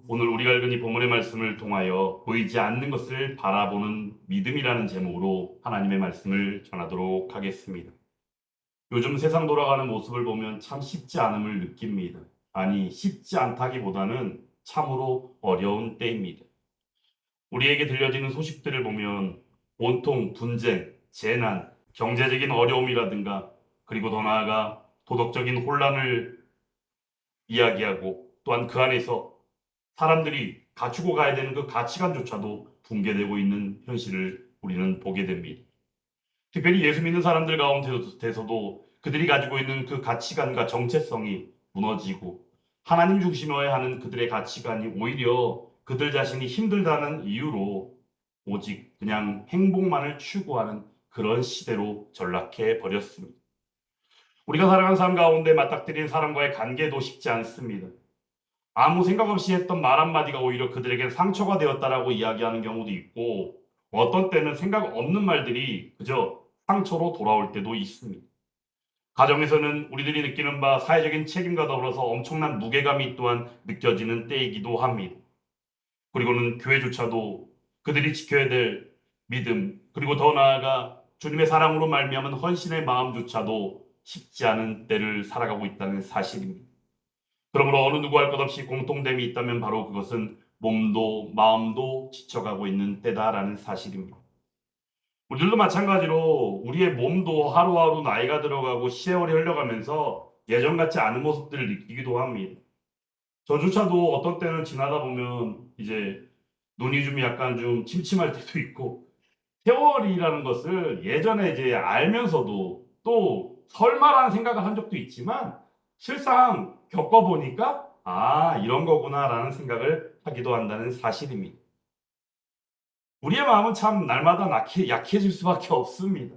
오늘 우리가 읽은 이 본문의 말씀을 통하여 보이지 않는 것을 바라보는 믿음이라는 제목으로 하나님의 말씀을 전하도록 하겠습니다. 요즘 세상 돌아가는 모습을 보면 참 쉽지 않음을 느낍니다. 아니, 쉽지 않다기보다는 참으로 어려운 때입니다. 우리에게 들려지는 소식들을 보면 온통 분쟁, 재난, 경제적인 어려움이라든가 그리고 더 나아가 도덕적인 혼란을 이야기하고 또한 그 안에서 사람들이 갖추고 가야 되는 그 가치관조차도 붕괴되고 있는 현실을 우리는 보게 됩니다. 특별히 예수 믿는 사람들 가운데서도 그들이 가지고 있는 그 가치관과 정체성이 무너지고 하나님 중심어야 하는 그들의 가치관이 오히려 그들 자신이 힘들다는 이유로 오직 그냥 행복만을 추구하는 그런 시대로 전락해 버렸습니다. 우리가 살아가는 삶 가운데 맞닥뜨린 사람과의 관계도 쉽지 않습니다. 아무 생각 없이 했던 말 한마디가 오히려 그들에게 상처가 되었다라고 이야기하는 경우도 있고 어떤 때는 생각 없는 말들이 그저 상처로 돌아올 때도 있습니다. 가정에서는 우리들이 느끼는 바 사회적인 책임과 더불어서 엄청난 무게감이 또한 느껴지는 때이기도 합니다. 그리고는 교회조차도 그들이 지켜야 될 믿음 그리고 더 나아가 주님의 사랑으로 말미암은 헌신의 마음조차도 쉽지 않은 때를 살아가고 있다는 사실입니다. 그러므로 어느 누구 할 것 없이 공통됨이 있다면 바로 그것은 몸도 마음도 지쳐가고 있는 때다라는 사실입니다. 우리들도 마찬가지로 우리의 몸도 하루하루 나이가 들어가고 세월이 흘러가면서 예전 같지 않은 모습들을 느끼기도 합니다. 저조차도 어떤 때는 지나다 보면 이제 눈이 좀 약간 좀 침침할 때도 있고 세월이라는 것을 예전에 이제 알면서도 또 설마라는 생각을 한 적도 있지만 실상 겪어보니까 아, 이런 거구나라는 생각을 하기도 한다는 사실입니다. 우리의 마음은 참 날마다 약해질 수밖에 없습니다.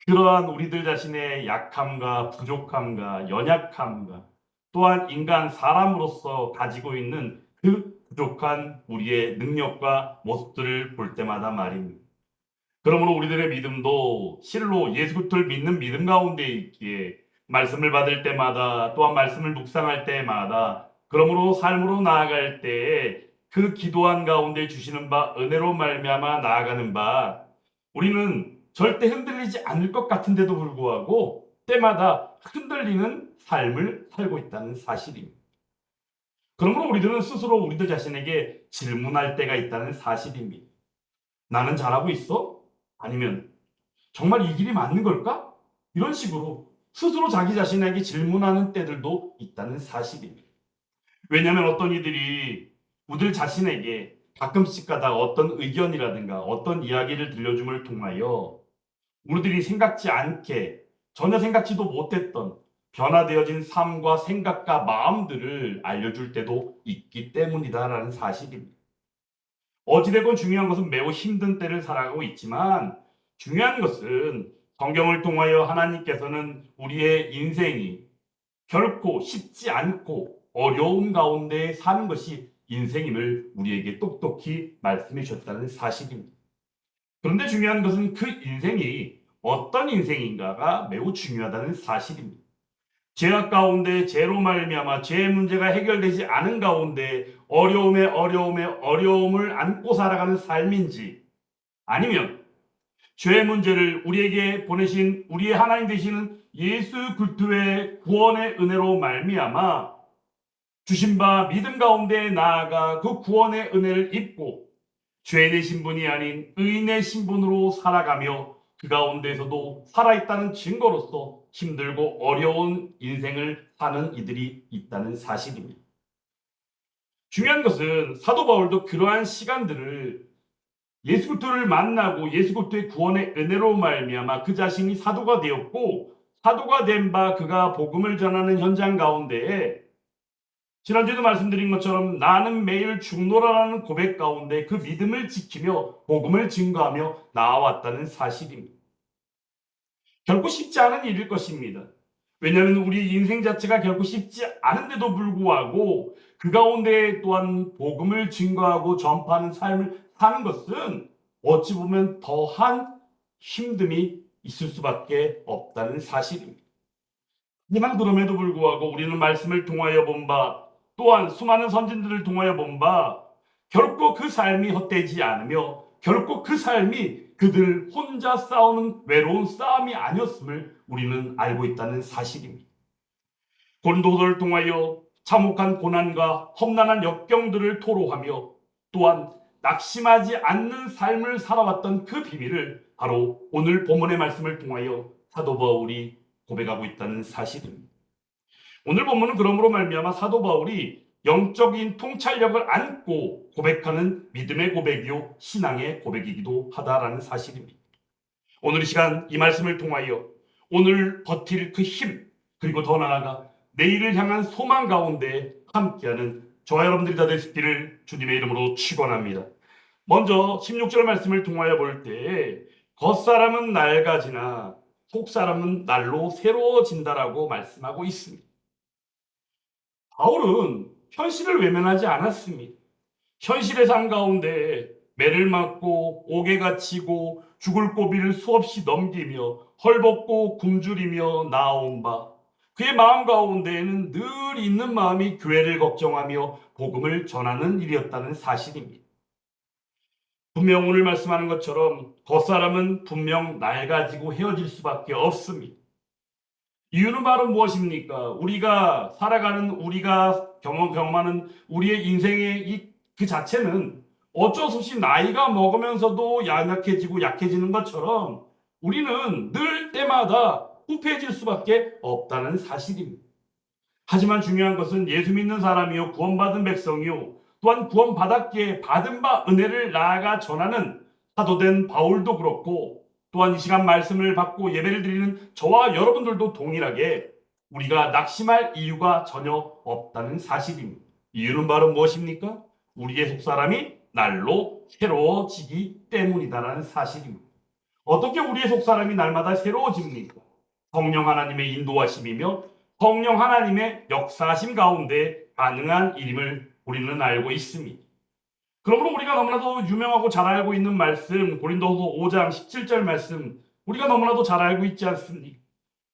그러한 우리들 자신의 약함과 부족함과 연약함과 또한 인간 사람으로서 가지고 있는 그 부족한 우리의 능력과 모습들을 볼 때마다 말입니다. 그러므로 우리들의 믿음도 실로 예수 그리스도를 믿는 믿음 가운데 있기에 말씀을 받을 때마다 또한 말씀을 묵상할 때마다 그러므로 삶으로 나아갈 때에 그 기도한 가운데 주시는 바 은혜로 말미암아 나아가는 바 우리는 절대 흔들리지 않을 것 같은데도 불구하고 때마다 흔들리는 삶을 살고 있다는 사실입니다. 그러므로 우리들은 스스로 우리들 자신에게 질문할 때가 있다는 사실입니다. 나는 잘하고 있어? 아니면 정말 이 길이 맞는 걸까? 이런 식으로 스스로 자기 자신에게 질문하는 때들도 있다는 사실입니다. 왜냐하면 어떤 이들이 우들 자신에게 가끔씩 가다 어떤 의견이라든가 어떤 이야기를 들려줌을 통하여 우리들이 생각지 않게 전혀 생각지도 못했던 변화되어진 삶과 생각과 마음들을 알려줄 때도 있기 때문이다라는 사실입니다. 어찌되건 중요한 것은 매우 힘든 때를 살아가고 있지만 중요한 것은 성경을 통하여 하나님께서는 우리의 인생이 결코 쉽지 않고 어려운 가운데 사는 것이 인생임을 우리에게 똑똑히 말씀해 주셨다는 사실입니다. 그런데 중요한 것은 그 인생이 어떤 인생인가가 매우 중요하다는 사실입니다. 죄악 가운데 죄로 말미암아 죄의 문제가 해결되지 않은 가운데 어려움을 안고 살아가는 삶인지 아니면 죄의 문제를 우리에게 보내신 우리의 하나님 되시는 예수 그리스도의 구원의 은혜로 말미암아 주신 바 믿음 가운데 나아가 그 구원의 은혜를 입고 죄인의 신분이 아닌 의인의 신분으로 살아가며 그 가운데에서도 살아있다는 증거로서 힘들고 어려운 인생을 사는 이들이 있다는 사실입니다. 중요한 것은 사도 바울도 그러한 시간들을 예수 그리스도를 만나고 예수 그리스도의 구원의 은혜로 말미암아 그 자신이 사도가 되었고 사도가 된 바 그가 복음을 전하는 현장 가운데에 지난주에도 말씀드린 것처럼 나는 매일 죽노라라는 고백 가운데 그 믿음을 지키며 복음을 증거하며 나아왔다는 사실입니다. 결코 쉽지 않은 일일 것입니다. 왜냐하면 우리 인생 자체가 결코 쉽지 않은데도 불구하고 그 가운데 또한 복음을 증거하고 전파하는 삶을 사는 것은 어찌 보면 더한 힘듦이 있을 수밖에 없다는 사실입니다. 하지만 그럼에도 불구하고 우리는 말씀을 통하여 본바 또한 수많은 선진들을 통하여 본 바 결코 그 삶이 헛되지 않으며 결코 그 삶이 그들 혼자 싸우는 외로운 싸움이 아니었음을 우리는 알고 있다는 사실입니다. 고린도서를 통하여 참혹한 고난과 험난한 역경들을 토로하며 또한 낙심하지 않는 삶을 살아왔던 그 비밀을 바로 오늘 본문의 말씀을 통하여 사도 바울이 고백하고 있다는 사실입니다. 오늘 본문은 그러므로 말미암아 사도 바울이 영적인 통찰력을 안고 고백하는 믿음의 고백이요 신앙의 고백이기도 하다라는 사실입니다. 오늘 이 시간 이 말씀을 통하여 오늘 버틸 그 힘, 그리고 더 나아가 내일을 향한 소망 가운데 함께하는 저와 여러분들이 다 될 수 있기를 주님의 이름으로 축원합니다. 먼저 16절 말씀을 통하여 볼 때 겉사람은 낡아지나 속사람은 날로 새로워진다라고 말씀하고 있습니다. 바울은 현실을 외면하지 않았습니다. 현실의 삶 가운데 매를 맞고 옥에 갇히고 죽을 고비를 수없이 넘기며 헐벗고 굶주리며 나아온 바 그의 마음 가운데에는 늘 있는 마음이 교회를 걱정하며 복음을 전하는 일이었다는 사실입니다. 분명 오늘 말씀하는 것처럼 겉사람은 분명 낡아지고 헤어질 수밖에 없습니다. 이유는 바로 무엇입니까? 우리가 살아가는 우리가 경험하는 우리의 인생의 그 자체는 어쩔 수 없이 나이가 먹으면서도 연약해지고 약해지는 것처럼 우리는 늘 때마다 후패해질 수밖에 없다는 사실입니다. 하지만 중요한 것은 예수 믿는 사람이요 구원받은 백성이요 또한 구원받았기에 받은 바 은혜를 나아가 전하는 사도된 바울도 그렇고 또한 이 시간 말씀을 받고 예배를 드리는 저와 여러분들도 동일하게 우리가 낙심할 이유가 전혀 없다는 사실입니다. 이유는 바로 무엇입니까? 우리의 속사람이 날로 새로워지기 때문이다라는 사실입니다. 어떻게 우리의 속사람이 날마다 새로워집니까? 성령 하나님의 인도하심이며 성령 하나님의 역사하심 가운데 가능한 일임을 우리는 알고 있습니다. 그러므로 우리가 너무나도 유명하고 잘 알고 있는 말씀 고린도서 5장 17절 말씀 우리가 너무나도 잘 알고 있지 않습니까?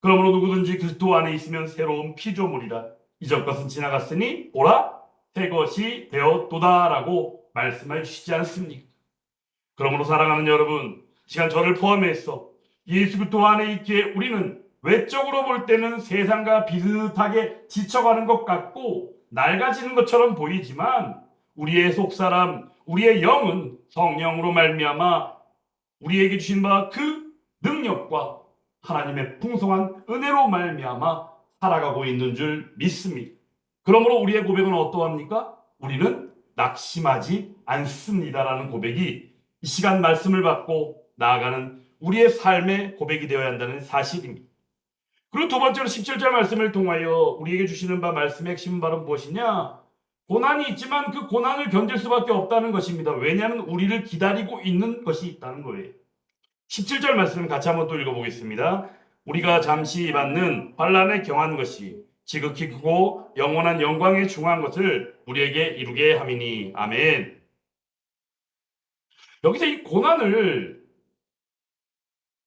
그러므로 누구든지 그리스도 안에 있으면 새로운 피조물이라 이전 것은 지나갔으니 보라 새 것이 되었도다라고 말씀해 주시지 않습니까? 그러므로 사랑하는 여러분 시간 저를 포함해서 예수 그리스도 안에 있기에 우리는 외적으로 볼 때는 세상과 비슷하게 지쳐가는 것 같고 낡아지는 것처럼 보이지만 우리의 속사람, 우리의 영은 성령으로 말미암아 우리에게 주신 바 그 능력과 하나님의 풍성한 은혜로 말미암아 살아가고 있는 줄 믿습니다. 그러므로 우리의 고백은 어떠합니까? 우리는 낙심하지 않습니다라는 고백이 이 시간 말씀을 받고 나아가는 우리의 삶의 고백이 되어야 한다는 사실입니다. 그리고 두 번째로 17절 말씀을 통하여 우리에게 주시는 바 말씀의 핵심은 바로 무엇이냐? 고난이 있지만 그 고난을 견딜 수밖에 없다는 것입니다. 왜냐하면 우리를 기다리고 있는 것이 있다는 거예요. 17절 말씀 같이 한번 또 읽어보겠습니다. 우리가 잠시 받는 환난에 경한 것이 지극히 크고 영원한 영광에 중한 것을 우리에게 이루게 함이니. 아멘. 여기서 이 고난을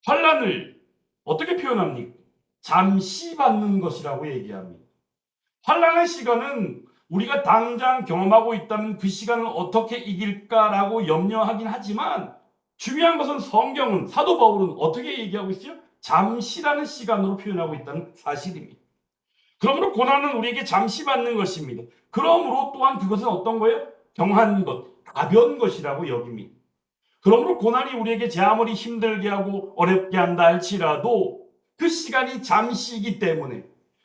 환난을 어떻게 표현합니까? 잠시 받는 것이라고 얘기합니다. 환난의 시간은 우리가 당장 경험하고 있다면 그 시간을 어떻게 이길까라고 염려하긴 하지만 중요한 것은 성경은 사도 바울은 어떻게 얘기하고 있어요? 잠시라는 시간으로 표현하고 있다는 사실입니다. 그러므로 고난은 우리에게 잠시 받는 것입니다. 그러므로 또한 그것은 어떤 거예요? 경한 것, 가벼운 것이라고 여깁니다. 그러므로 고난이 우리에게 제 아무리 힘들게 하고 어렵게 한다 할지라도 그 시간이 잠시이기 때문에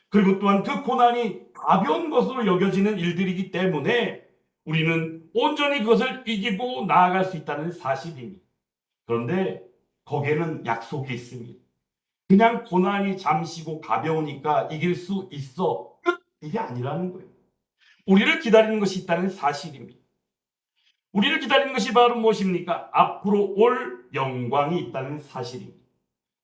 그리고 또한 그 고난이 가벼운 것으로 여겨지는 일들이기 때문에 우리는 온전히 그것을 이기고 나아갈 수 있다는 사실입니다. 그런데 거기에는 약속이 있습니다. 그냥 고난이 잠시고 가벼우니까 이길 수 있어. 끝! 이게 아니라는 거예요. 우리를 기다리는 것이 있다는 사실입니다. 우리를 기다리는 것이 바로 무엇입니까? 앞으로 올 영광이 있다는 사실입니다.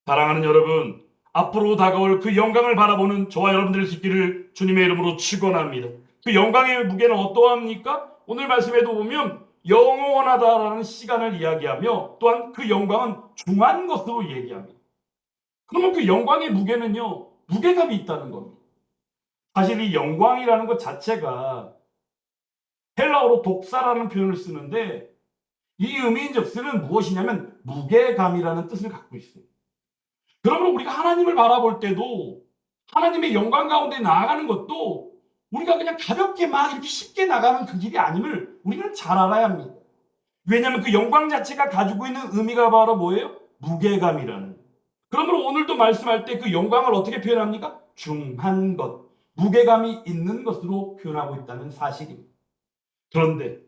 사랑하는 여러분, 앞으로 다가올 그 영광을 바라보는 저와 여러분들의 수 있기를 주님의 이름으로 축원합니다. 그 영광의 무게는 어떠합니까? 오늘 말씀에도 보면 영원하다라는 시간을 이야기하며 또한 그 영광은 중한 것으로 얘기합니다. 그러면 그 영광의 무게는요, 무게감이 있다는 겁니다. 사실 이 영광이라는 것 자체가 헬라어로 독사라는 표현을 쓰는데 이 의미인즉슨은 무엇이냐면 무게감이라는 뜻을 갖고 있어요. 그러므로 우리가 하나님을 바라볼 때도 하나님의 영광 가운데 나아가는 것도 우리가 그냥 가볍게 막 이렇게 쉽게 나가는 그 길이 아님을 우리는 잘 알아야 합니다. 왜냐하면 그 영광 자체가 가지고 있는 의미가 바로 뭐예요? 무게감이라는. 그러므로 오늘도 말씀할 때 그 영광을 어떻게 표현합니까? 중한 것, 무게감이 있는 것으로 표현하고 있다는 사실입니다. 그런데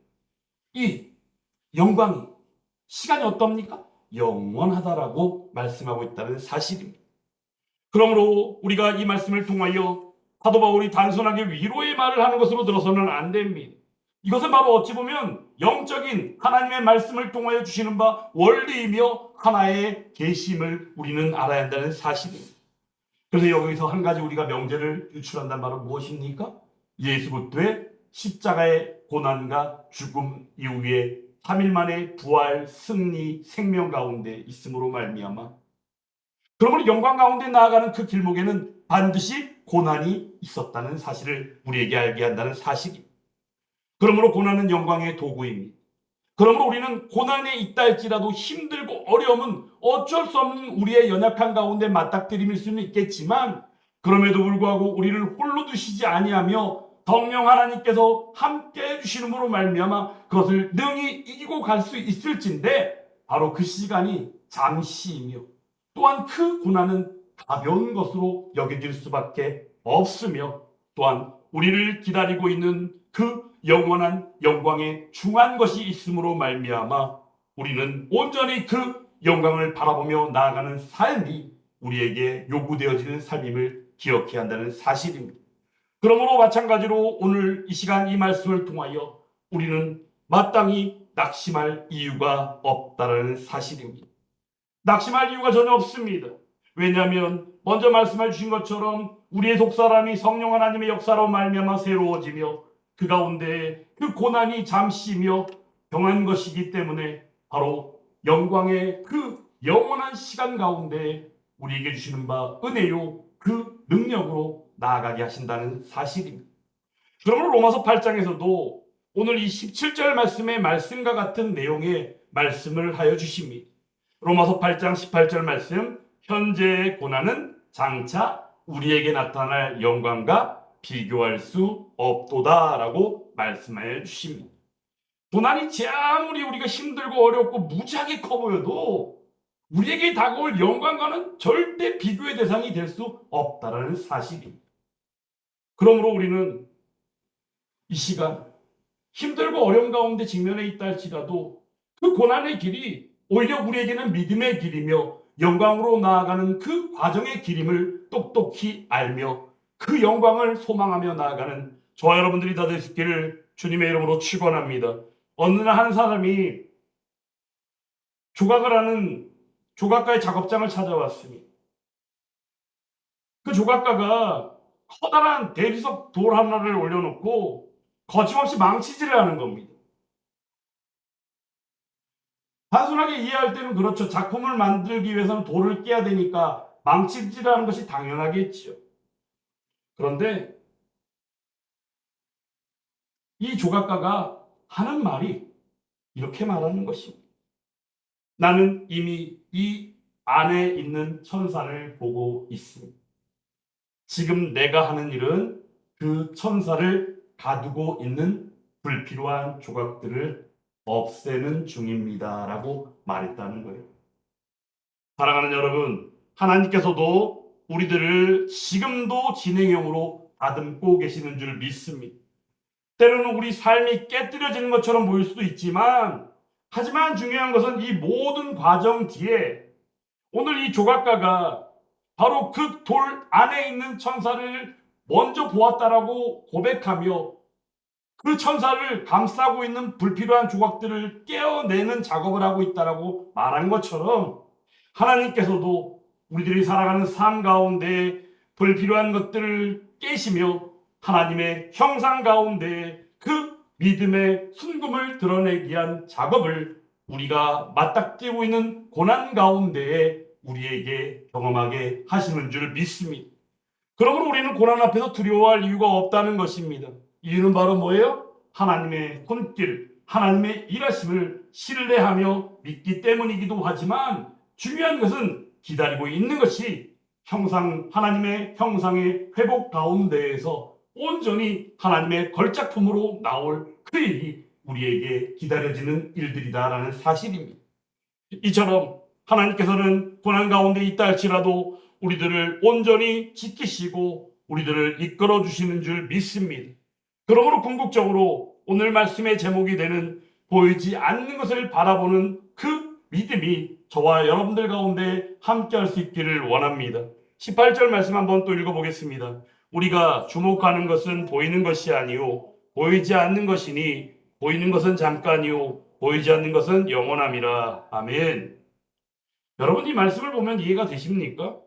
이 영광이 시간이 어떻습니까? 영원하다라고 말씀하고 있다는 사실입니다. 그러므로 우리가 이 말씀을 통하여 사도 바울이 단순하게 위로의 말을 하는 것으로 들어서는 안 됩니다. 이것은 바로 어찌 보면 영적인 하나님의 말씀을 통하여 주시는 바 원리이며 하나의 계심을 우리는 알아야 한다는 사실입니다. 그래서 여기서 한 가지 우리가 명제를 유출한다는 바로 무엇입니까? 예수 그리스도의 십자가의 고난과 죽음 이후에 3일 만에 부활, 승리, 생명 가운데 있음으로 말미암아 그러므로 영광 가운데 나아가는 그 길목에는 반드시 고난이 있었다는 사실을 우리에게 알게 한다는 사실입니다. 그러므로 고난은 영광의 도구입니다. 그러므로 우리는 고난에 있다 할지라도 힘들고 어려움은 어쩔 수 없는 우리의 연약한 가운데 맞닥뜨림일 수는 있겠지만 그럼에도 불구하고 우리를 홀로 두시지 아니하며 성령 하나님께서 함께 해주시는으로 말미암아 그것을 능히 이기고 갈 수 있을진데 바로 그 시간이 잠시이며 또한 그 고난은 가벼운 것으로 여겨질 수밖에 없으며 또한 우리를 기다리고 있는 그 영원한 영광의 중한 것이 있음으로 말미암아 우리는 온전히 그 영광을 바라보며 나아가는 삶이 우리에게 요구되어지는 삶임을 기억해야 한다는 사실입니다. 그러므로 마찬가지로 오늘 이 시간 이 말씀을 통하여 우리는 마땅히 낙심할 이유가 없다는 사실입니다. 낙심할 이유가 전혀 없습니다. 왜냐하면 먼저 말씀해 주신 것처럼 우리의 속사람이 성령 하나님의 역사로 말미암아 새로워지며 그 가운데 그 고난이 잠시며 병한 것이기 때문에 바로 영광의 그 영원한 시간 가운데 우리에게 주시는 바 은혜요 그 능력으로 나아가게 하신다는 사실입니다. 그러므로 로마서 8장에서도 오늘 이 17절 말씀의 말씀과 같은 내용의 말씀을 하여 주십니다. 로마서 8장 18절 말씀 현재의 고난은 장차 우리에게 나타날 영광과 비교할 수 없도다라고 말씀해 주십니다. 고난이 아무리 우리가 힘들고 어렵고 무지하게 커 보여도 우리에게 다가올 영광과는 절대 비교의 대상이 될 수 없다라는 사실입니다. 그러므로 우리는 이 시간 힘들고 어려운 가운데 직면해 있다 할지라도 그 고난의 길이 오히려 우리에게는 믿음의 길이며 영광으로 나아가는 그 과정의 길임을 똑똑히 알며 그 영광을 소망하며 나아가는 저와 여러분들이 다 되시기를 주님의 이름으로 축원합니다. 어느 날 한 사람이 조각을 하는 조각가의 작업장을 찾아왔습니다. 그 조각가가 커다란 대리석 돌 하나를 올려놓고 거침없이 망치질을 하는 겁니다. 단순하게 이해할 때는 그렇죠. 작품을 만들기 위해서는 돌을 깨야 되니까 망치질하는 것이 당연하겠죠. 그런데 이 조각가가 하는 말이 이렇게 말하는 것입니다. 나는 이미 이 안에 있는 천사를 보고 있습니다. 지금 내가 하는 일은 그 천사를 가두고 있는 불필요한 조각들을 없애는 중입니다. 라고 말했다는 거예요. 사랑하는 여러분, 하나님께서도 우리들을 지금도 진행형으로 다듬고 계시는 줄 믿습니다. 때로는 우리 삶이 깨뜨려지는 것처럼 보일 수도 있지만 하지만 중요한 것은 이 모든 과정 뒤에 오늘 이 조각가가 바로 그 돌 안에 있는 천사를 먼저 보았다라고 고백하며 그 천사를 감싸고 있는 불필요한 조각들을 깨어내는 작업을 하고 있다라고 말한 것처럼 하나님께서도 우리들이 살아가는 삶 가운데 불필요한 것들을 깨시며 하나님의 형상 가운데 그 믿음의 순금을 드러내기 위한 작업을 우리가 맞닥뜨리고 있는 고난 가운데에 우리에게 경험하게 하시는 줄 믿습니다. 그러므로 우리는 고난 앞에서 두려워할 이유가 없다는 것입니다. 이유는 바로 뭐예요? 하나님의 손길, 하나님의 일하심을 신뢰하며 믿기 때문이기도 하지만 중요한 것은 기다리고 있는 것이 하나님의 형상의 회복 가운데에서 온전히 하나님의 걸작품으로 나올 그 일이 우리에게 기다려지는 일들이다라는 사실입니다. 이처럼 하나님께서는 고난 가운데 있다 할지라도 우리들을 온전히 지키시고 우리들을 이끌어 주시는 줄 믿습니다. 그러므로 궁극적으로 오늘 말씀의 제목이 되는 보이지 않는 것을 바라보는 그 믿음이 저와 여러분들 가운데 함께 할 수 있기를 원합니다. 18절 말씀 한번 또 읽어보겠습니다. 우리가 주목하는 것은 보이는 것이 아니요 보이지 않는 것이니 보이는 것은 잠깐이요 보이지 않는 것은 영원함이라. 아멘. 여러분 이 말씀을 보면 이해가 되십니까?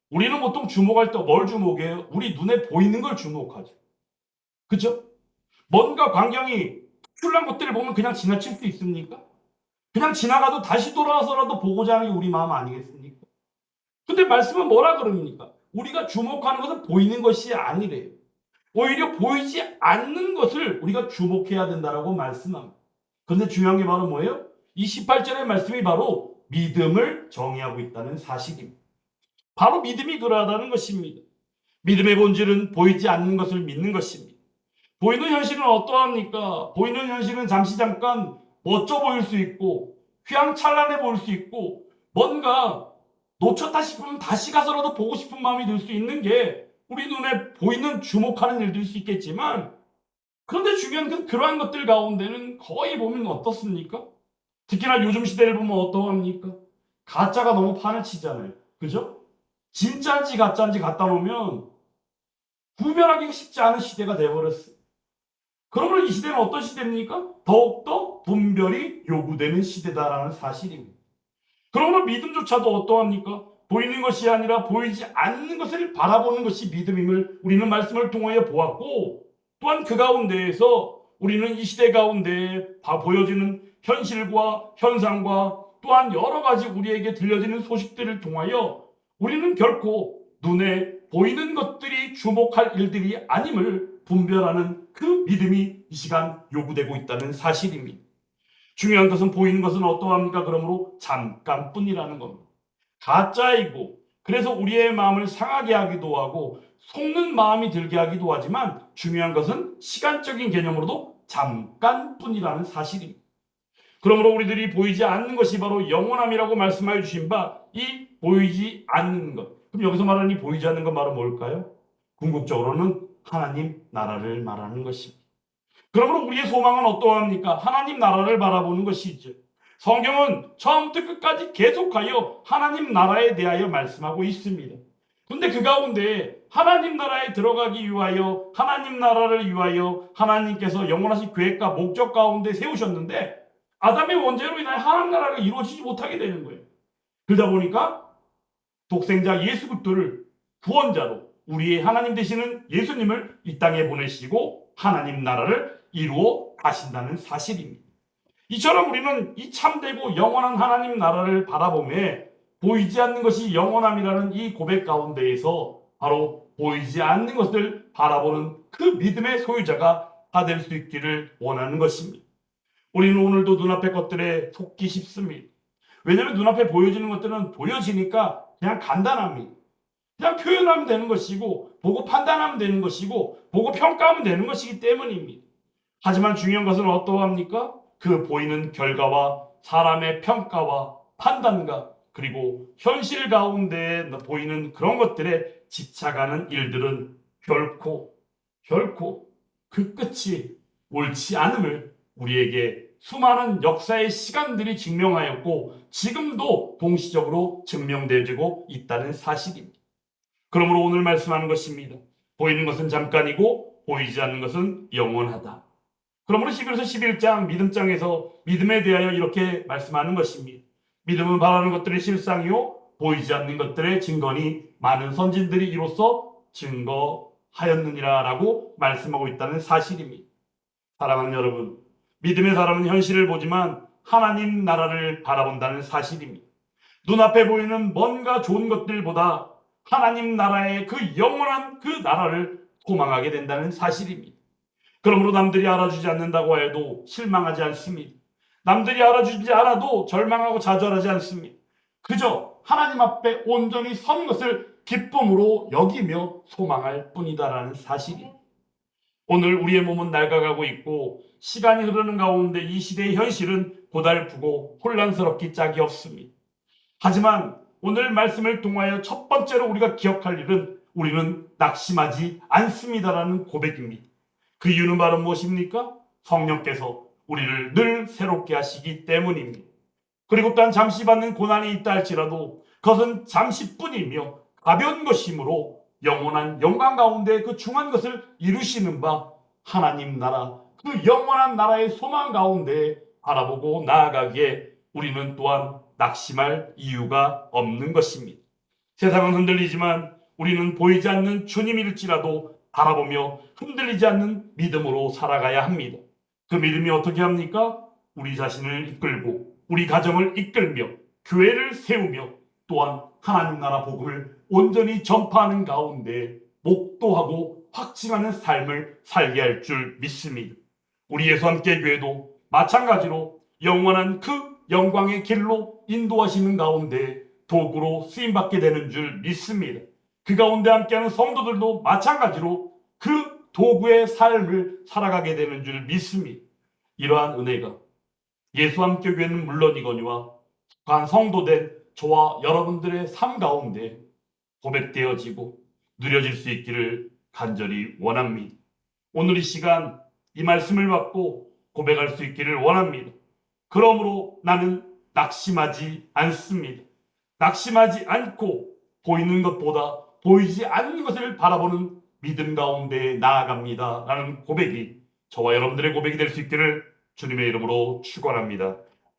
우리는 보통 주목할 때 뭘 주목해요? 우리 눈에 보이는 걸 주목하죠. 그죠? 뭔가 광경이 특출난 것들을 보면 그냥 지나칠 수 있습니까? 그냥 지나가도 다시 돌아와서라도 보고자 하는 게 우리 마음 아니겠습니까? 근데 말씀은 뭐라 그럽니까? 우리가 주목하는 것은 보이는 것이 아니래요. 오히려 보이지 않는 것을 우리가 주목해야 된다라고 말씀합니다. 그런데 중요한 게 바로 뭐예요? 이 18절의 말씀이 바로 믿음을 정의하고 있다는 사실입니다. 바로 믿음이 그러하다는 것입니다. 믿음의 본질은 보이지 않는 것을 믿는 것입니다. 보이는 현실은 어떠합니까? 보이는 현실은 잠깐 멋져 보일 수 있고 휘황찬란해 보일 수 있고 뭔가 놓쳤다 싶으면 다시 가서라도 보고 싶은 마음이 들 수 있는 게 우리 눈에 보이는 주목하는 일들일 수 있겠지만 그런데 중요한 건 그러한 것들 가운데는 거의 보면 어떻습니까? 특히나 요즘 시대를 보면 어떠합니까? 가짜가 너무 판을 치잖아요. 그죠? 진짜인지 가짜인지 갖다 놓으면 구별하기 쉽지 않은 시대가 되어버렸어요. 그러므로 이 시대는 어떤 시대입니까? 더욱더 분별이 요구되는 시대다라는 사실입니다. 그러므로 믿음조차도 어떠합니까? 보이는 것이 아니라 보이지 않는 것을 바라보는 것이 믿음임을 우리는 말씀을 통하여 보았고 또한 그 가운데에서 우리는 이 시대 가운데 보여지는 현실과 현상과 또한 여러 가지 우리에게 들려지는 소식들을 통하여 우리는 결코 눈에 보이는 것들이 주목할 일들이 아님을 분별하는 그 믿음이 이 시간 요구되고 있다는 사실입니다. 중요한 것은 보이는 것은 어떠합니까? 그러므로 잠깐뿐이라는 겁니다. 가짜이고 그래서 우리의 마음을 상하게 하기도 하고 속는 마음이 들게 하기도 하지만 중요한 것은 시간적인 개념으로도 잠깐뿐이라는 사실입니다. 그러므로 우리들이 보이지 않는 것이 바로 영원함이라고 말씀하여 주신 바 이 보이지 않는 것. 그럼 여기서 말하는 이 보이지 않는 것 말은 뭘까요? 궁극적으로는 하나님 나라를 말하는 것입니다. 그러므로 우리의 소망은 어떠합니까? 하나님 나라를 바라보는 것이죠. 성경은 처음부터 끝까지 계속하여 하나님 나라에 대하여 말씀하고 있습니다. 그런데 그 가운데 하나님 나라에 들어가기 위하여 하나님 나라를 위하여 하나님께서 영원하신 계획과 목적 가운데 세우셨는데 아담의 원죄로 인하여 하나님 나라가 이루어지지 못하게 되는 거예요. 그러다 보니까 독생자 예수 그리스도를 구원자로 우리의 하나님 되시는 예수님을 이 땅에 보내시고 하나님 나라를 이루어 가신다는 사실입니다. 이처럼 우리는 이 참되고 영원한 하나님 나라를 바라보며 보이지 않는 것이 영원함이라는 이 고백 가운데에서 바로 보이지 않는 것을 바라보는 그 믿음의 소유자가 다 될 수 있기를 원하는 것입니다. 우리는 오늘도 눈앞의 것들에 속기 쉽습니다. 왜냐하면 눈앞에 보여지는 것들은 보여지니까 그냥 간단합니다. 그냥 표현하면 되는 것이고 보고 판단하면 되는 것이고 보고 평가하면 되는 것이기 때문입니다. 하지만 중요한 것은 어떠합니까? 그 보이는 결과와 사람의 평가와 판단과 그리고 현실 가운데 보이는 그런 것들에 집착하는 일들은 결코 그 끝이 옳지 않음을 우리에게 수많은 역사의 시간들이 증명하였고 지금도 동시적으로 증명되고 있다는 사실입니다. 그러므로 오늘 말씀하는 것입니다. 보이는 것은 잠깐이고 보이지 않는 것은 영원하다. 그러므로 11서 11장 믿음장에서 믿음에 대하여 이렇게 말씀하는 것입니다. 믿음은 바라는 것들의 실상이요 보이지 않는 것들의 증거니 많은 선진들이 이로써 증거하였느니라 라고 말씀하고 있다는 사실입니다. 사랑하는 여러분, 믿음의 사람은 현실을 보지만 하나님 나라를 바라본다는 사실입니다. 눈앞에 보이는 뭔가 좋은 것들보다 하나님 나라의 그 영원한 그 나라를 소망하게 된다는 사실입니다. 그러므로 남들이 알아주지 않는다고 해도 실망하지 않습니다. 남들이 알아주지 않아도 절망하고 좌절하지 않습니다. 그저 하나님 앞에 온전히 선 것을 기쁨으로 여기며 소망할 뿐이다라는 사실입니다. 오늘 우리의 몸은 낡아가고 있고 시간이 흐르는 가운데 이 시대의 현실은 고달프고 혼란스럽기 짝이 없습니다. 하지만 오늘 말씀을 통하여 첫 번째로 우리가 기억할 일은 우리는 낙심하지 않습니다라는 고백입니다. 그 이유는 바로 무엇입니까? 성령께서 우리를 늘 새롭게 하시기 때문입니다. 그리고 또한 잠시 받는 고난이 있다 할지라도 그것은 잠시뿐이며 가벼운 것이므로 영원한 영광 가운데 그 중한 것을 이루시는 바 하나님 나라, 그 영원한 나라의 소망 가운데 바라보고 나아가기에 우리는 또한 낙심할 이유가 없는 것입니다. 세상은 흔들리지만 우리는 보이지 않는 주님일지라도 바라보며 흔들리지 않는 믿음으로 살아가야 합니다. 그 믿음이 어떻게 합니까? 우리 자신을 이끌고 우리 가정을 이끌며 교회를 세우며 또한 하나님 나라 복음을 온전히 전파하는 가운데 목도하고 확증하는 삶을 살게 할 줄 믿습니다. 우리 예수 함께 교회도 마찬가지로 영원한 그 영광의 길로 인도하시는 가운데 도구로 쓰임받게 되는 줄 믿습니다. 그 가운데 함께하는 성도들도 마찬가지로 그 도구의 삶을 살아가게 되는 줄 믿습니다. 이러한 은혜가 예수 함께 교회는 물론이거니와 간 성도된 저와 여러분들의 삶 가운데 고백되어지고 누려질 수 있기를 간절히 원합니다. 오늘 이 시간 이 말씀을 받고 고백할 수 있기를 원합니다. 그러므로 나는 낙심하지 않습니다. 낙심하지 않고 보이는 것보다 보이지 않는 것을 바라보는 믿음 가운데 나아갑니다 라는 고백이 저와 여러분들의 고백이 될 수 있기를 주님의 이름으로 축원합니다.